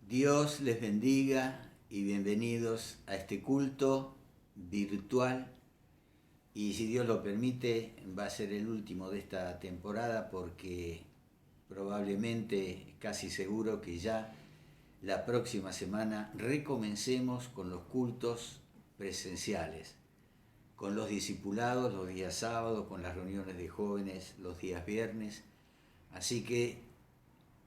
Dios les bendiga y bienvenidos a este culto virtual. Y si Dios lo permite, va a ser el último de esta temporada porque probablemente, casi seguro que ya la próxima semana recomencemos con los cultos presenciales, con los discipulados los días sábados, con las reuniones de jóvenes los días viernes. Así que,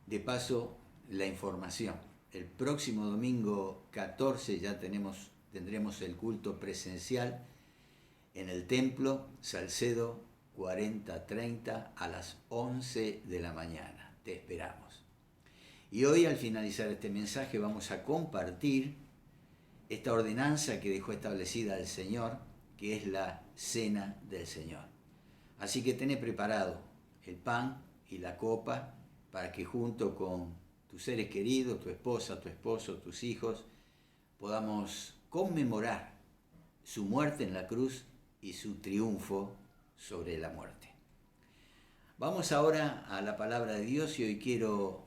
de paso, la información. El próximo domingo 14 ya tendremos el culto presencial en el templo Salcedo 4030 a las 11 de la mañana. Te esperamos. Y hoy, al finalizar este mensaje, vamos a compartir esta ordenanza que dejó establecida el Señor, que es la cena del Señor. Así que tené preparado el pan y la copa para que junto con tus seres queridos, tu esposa, tu esposo, tus hijos, podamos conmemorar su muerte en la cruz y su triunfo sobre la muerte. Vamos ahora a la palabra de Dios y hoy quiero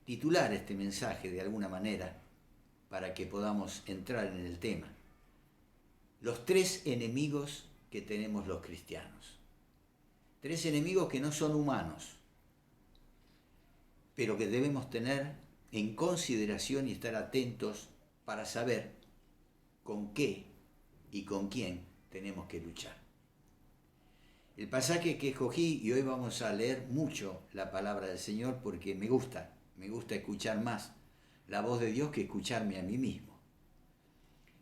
titular este mensaje de alguna manera para que podamos entrar en el tema. Los tres enemigos que tenemos los cristianos. Tres enemigos que no son humanos, pero que debemos tener en consideración y estar atentos para saber con qué y con quién tenemos que luchar. El pasaje que escogí, y hoy vamos a leer mucho la palabra del Señor porque me gusta escuchar más la voz de Dios que escucharme a mí mismo.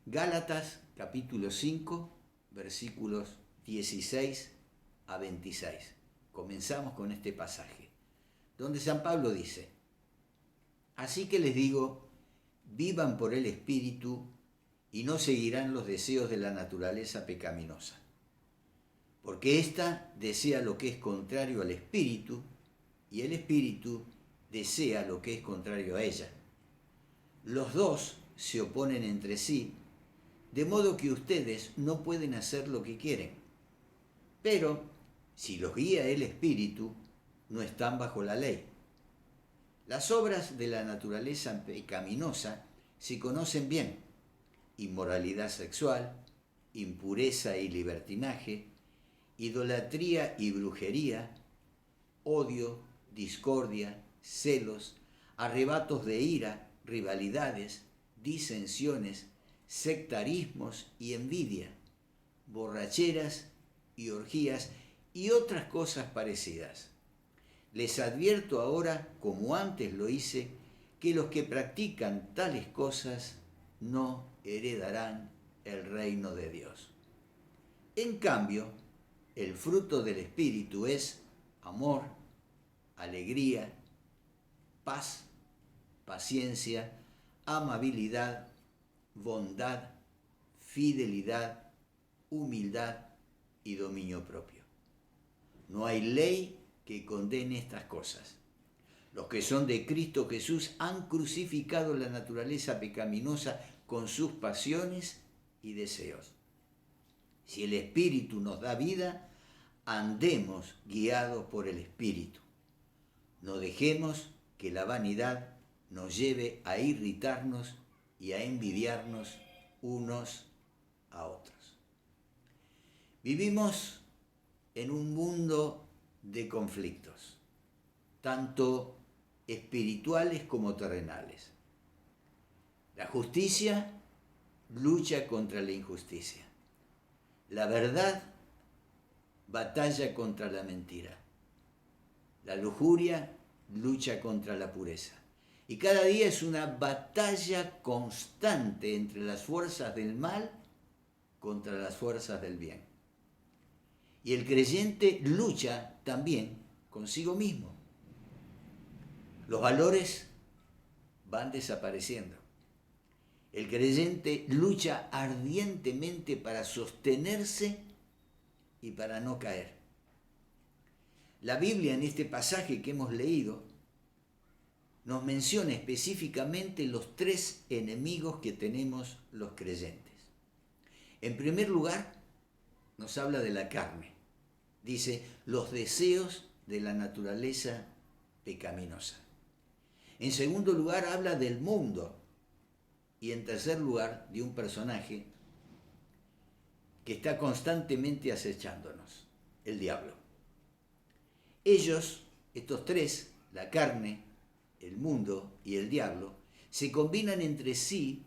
Gálatas capítulo 5, versículos 16 a 26. Comenzamos con este pasaje, donde San Pablo dice: así que les digo, vivan por el Espíritu y no seguirán los deseos de la naturaleza pecaminosa. Porque ésta desea lo que es contrario al Espíritu y el Espíritu desea lo que es contrario a ella. Los dos se oponen entre sí, de modo que ustedes no pueden hacer lo que quieren. Pero si los guía el Espíritu, no están bajo la ley. Las obras de la naturaleza pecaminosa se conocen bien: inmoralidad sexual, impureza y libertinaje, idolatría y brujería, odio, discordia, celos, arrebatos de ira, rivalidades, disensiones, sectarismos y envidia, borracheras y orgías y otras cosas parecidas. Les advierto ahora, como antes lo hice, que los que practican tales cosas no heredarán el reino de Dios. En cambio, el fruto del Espíritu es amor, alegría, paz, paciencia, amabilidad, bondad, fidelidad, humildad y dominio propio. No hay ley que condene estas cosas. Los que son de Cristo Jesús han crucificado la naturaleza pecaminosa con sus pasiones y deseos. Si el Espíritu nos da vida, andemos guiados por el Espíritu. No dejemos que la vanidad nos lleve a irritarnos y a envidiarnos unos a otros. Vivimos en un mundo de conflictos, tanto espirituales como terrenales. La justicia lucha contra la injusticia. La verdad batalla contra la mentira. La lujuria lucha contra la pureza. Y cada día es una batalla constante entre las fuerzas del mal contra las fuerzas del bien. Y el creyente lucha también consigo mismo. Los valores van desapareciendo. El creyente lucha ardientemente para sostenerse y para no caer. La Biblia, en este pasaje que hemos leído, nos menciona específicamente los tres enemigos que tenemos los creyentes. En primer lugar, nos habla de la carne. Dice, los deseos de la naturaleza pecaminosa. En segundo lugar, habla del mundo. Y en tercer lugar, de un personaje que está constantemente acechándonos, el diablo. Ellos, estos tres, la carne, el mundo y el diablo, se combinan entre sí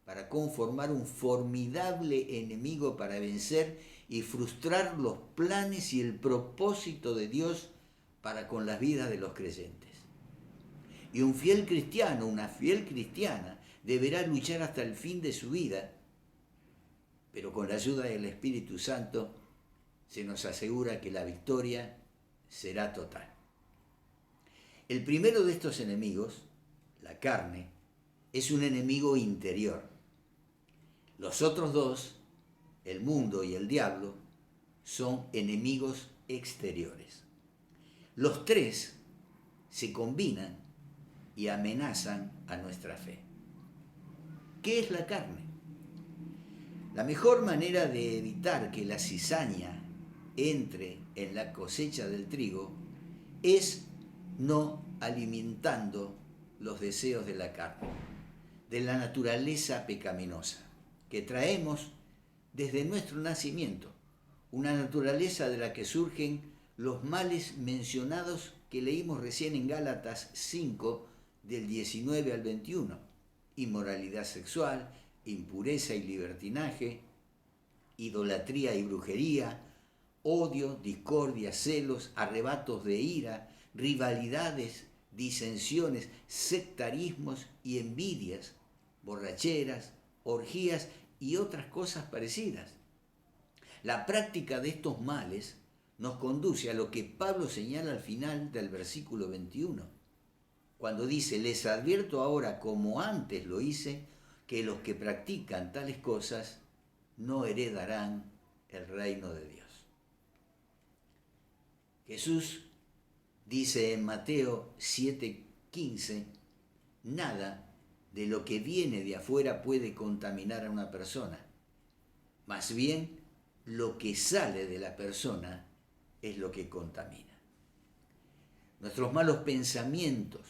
para conformar un formidable enemigo para vencer y frustrar los planes y el propósito de Dios para con las vidas de los creyentes. Y un fiel cristiano, una fiel cristiana, deberá luchar hasta el fin de su vida, pero con la ayuda del Espíritu Santo se nos asegura que la victoria será total. El primero de estos enemigos, la carne, es un enemigo interior. Los otros dos, el mundo y el diablo, son enemigos exteriores. Los tres se combinan y amenazan a nuestra fe. ¿Qué es la carne? La mejor manera de evitar que la cizaña entre en la cosecha del trigo es no alimentando los deseos de la carne, de la naturaleza pecaminosa que traemos desde nuestro nacimiento, una naturaleza de la que surgen los males mencionados que leímos recién en Gálatas 5, del 19 al 21, inmoralidad sexual, impureza y libertinaje, idolatría y brujería, odio, discordia, celos, arrebatos de ira, rivalidades, disensiones, sectarismos y envidias, borracheras, orgías y otras cosas parecidas. La práctica de estos males nos conduce a lo que Pablo señala al final del versículo 21, cuando dice: les advierto ahora, como antes lo hice, que los que practican tales cosas no heredarán el reino de Dios. Jesús dice en Mateo 7:15, nada de lo que viene de afuera puede contaminar a una persona, más bien lo que sale de la persona es lo que contamina. Nuestros malos pensamientos,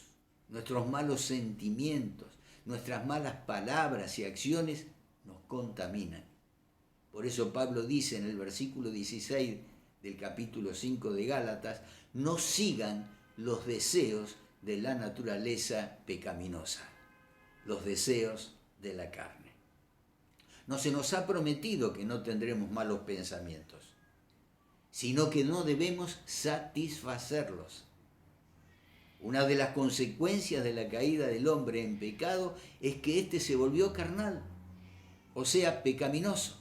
nuestros malos sentimientos, nuestras malas palabras y acciones nos contaminan. Por eso Pablo dice en el versículo 16 del capítulo 5 de Gálatas: no sigan los deseos de la naturaleza pecaminosa, los deseos de la carne. No se nos ha prometido que no tendremos malos pensamientos, sino que no debemos satisfacerlos. Una de las consecuencias de la caída del hombre en pecado es que éste se volvió carnal, o sea, pecaminoso.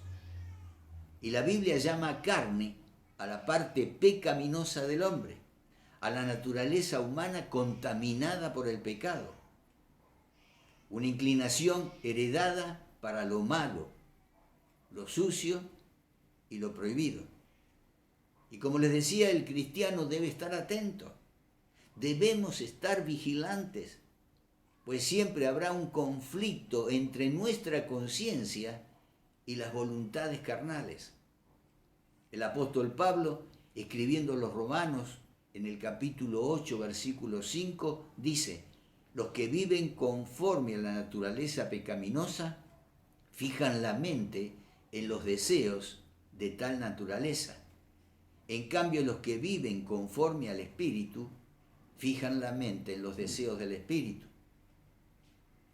Y la Biblia llama carne a la parte pecaminosa del hombre, a la naturaleza humana contaminada por el pecado. Una inclinación heredada para lo malo, lo sucio y lo prohibido. Y como les decía, el cristiano debe estar atento. Debemos estar vigilantes, pues siempre habrá un conflicto entre nuestra conciencia y las voluntades carnales. El apóstol Pablo, escribiendo a los Romanos en el capítulo 8, versículo 5, dice: los que viven conforme a la naturaleza pecaminosa fijan la mente en los deseos de tal naturaleza. En cambio, los que viven conforme al Espíritu fijan la mente en los deseos del Espíritu.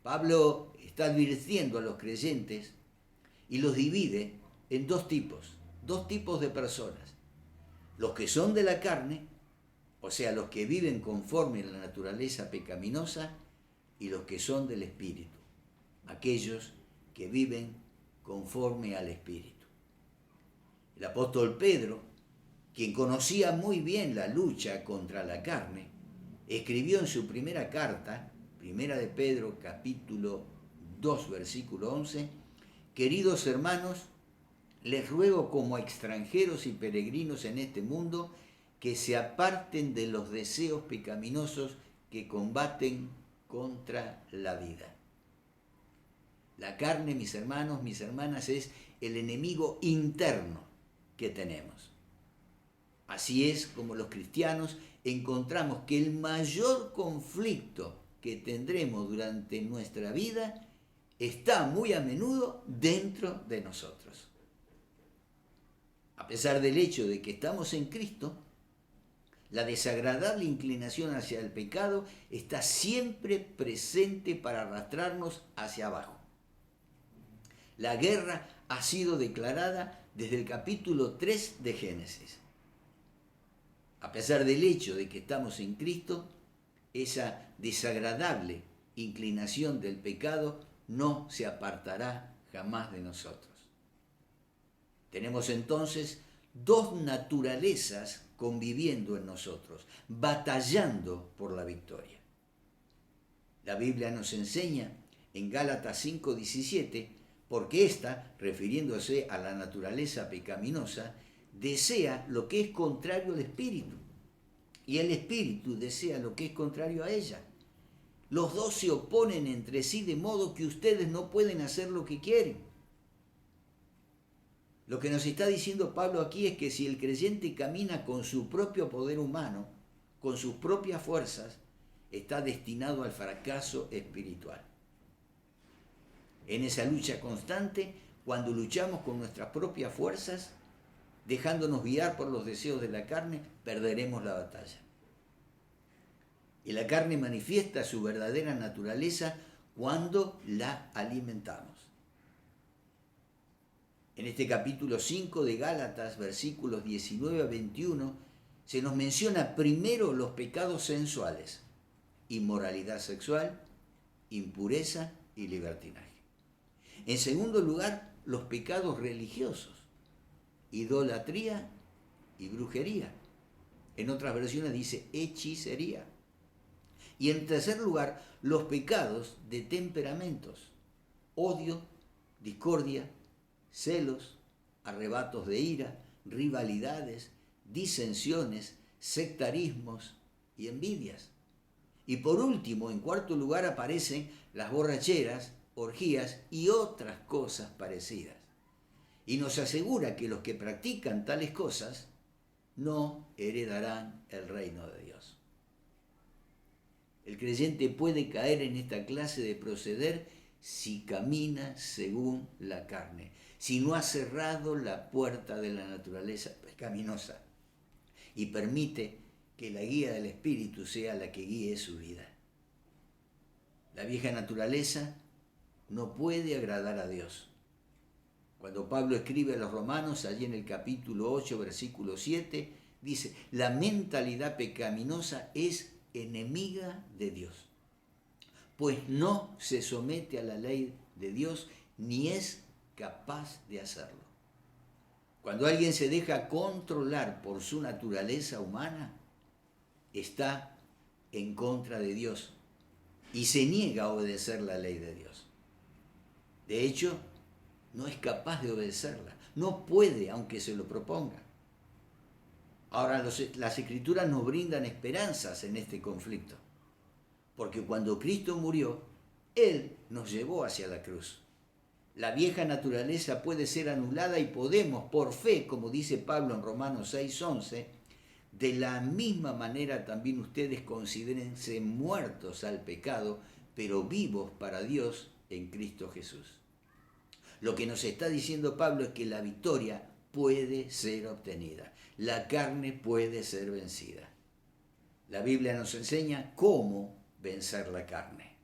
Pablo está advirtiendo a los creyentes y los divide en dos tipos de personas: los que son de la carne, o sea, los que viven conforme a la naturaleza pecaminosa, y los que son del Espíritu, aquellos que viven conforme al Espíritu. El apóstol Pedro, quien conocía muy bien la lucha contra la carne, escribió en su primera carta, primera de Pedro, capítulo 2, versículo 11, queridos hermanos, les ruego como extranjeros y peregrinos en este mundo que se aparten de los deseos pecaminosos que combaten contra la vida. La carne, mis hermanos, mis hermanas, es el enemigo interno que tenemos. Así es como los cristianos encontramos que el mayor conflicto que tendremos durante nuestra vida está muy a menudo dentro de nosotros. A pesar del hecho de que estamos en Cristo, la desagradable inclinación hacia el pecado está siempre presente para arrastrarnos hacia abajo. La guerra ha sido declarada desde el capítulo 3 de Génesis. A pesar del hecho de que estamos en Cristo, esa desagradable inclinación del pecado no se apartará jamás de nosotros. Tenemos entonces dos naturalezas conviviendo en nosotros, batallando por la victoria. La Biblia nos enseña en Gálatas 5:17, porque ésta, refiriéndose a la naturaleza pecaminosa, desea lo que es contrario al espíritu, y el espíritu desea lo que es contrario a ella. Los dos se oponen entre sí de modo que ustedes no pueden hacer lo que quieren. Lo que nos está diciendo Pablo aquí es que si el creyente camina con su propio poder humano, con sus propias fuerzas, está destinado al fracaso espiritual. En esa lucha constante, cuando luchamos con nuestras propias fuerzas, dejándonos guiar por los deseos de la carne, perderemos la batalla. Y la carne manifiesta su verdadera naturaleza cuando la alimentamos. En este capítulo 5 de Gálatas, versículos 19 a 21, se nos menciona primero los pecados sensuales, inmoralidad sexual, impureza y libertinaje. En segundo lugar, los pecados religiosos, idolatría y brujería. En otras versiones dice hechicería. Y en tercer lugar, los pecados de temperamentos, odio, discordia, celos, arrebatos de ira, rivalidades, disensiones, sectarismos y envidias. Y por último, en cuarto lugar, aparecen las borracheras, orgías y otras cosas parecidas. Y nos asegura que los que practican tales cosas no heredarán el reino de Dios. El creyente puede caer en esta clase de proceder si camina según la carne, si no ha cerrado la puerta de la naturaleza pecaminosa y permite que la guía del Espíritu sea la que guíe su vida. La vieja naturaleza no puede agradar a Dios. Cuando Pablo escribe a los romanos, allí en el capítulo 8, versículo 7, dice, la mentalidad pecaminosa es enemiga de Dios, pues no se somete a la ley de Dios ni es capaz de hacerlo. Cuando alguien se deja controlar por su naturaleza humana, está en contra de Dios y se niega a obedecer la ley de Dios. De hecho, no es capaz de obedecerla, no puede aunque se lo proponga. Ahora, las Escrituras nos brindan esperanzas en este conflicto, porque cuando Cristo murió, Él nos llevó hacia la cruz. La vieja naturaleza puede ser anulada y podemos, por fe, como dice Pablo en Romanos 6:11, de la misma manera también ustedes considérense muertos al pecado, pero vivos para Dios en Cristo Jesús. Lo que nos está diciendo Pablo es que la victoria puede ser obtenida, la carne puede ser vencida. La Biblia nos enseña cómo vencer la carne.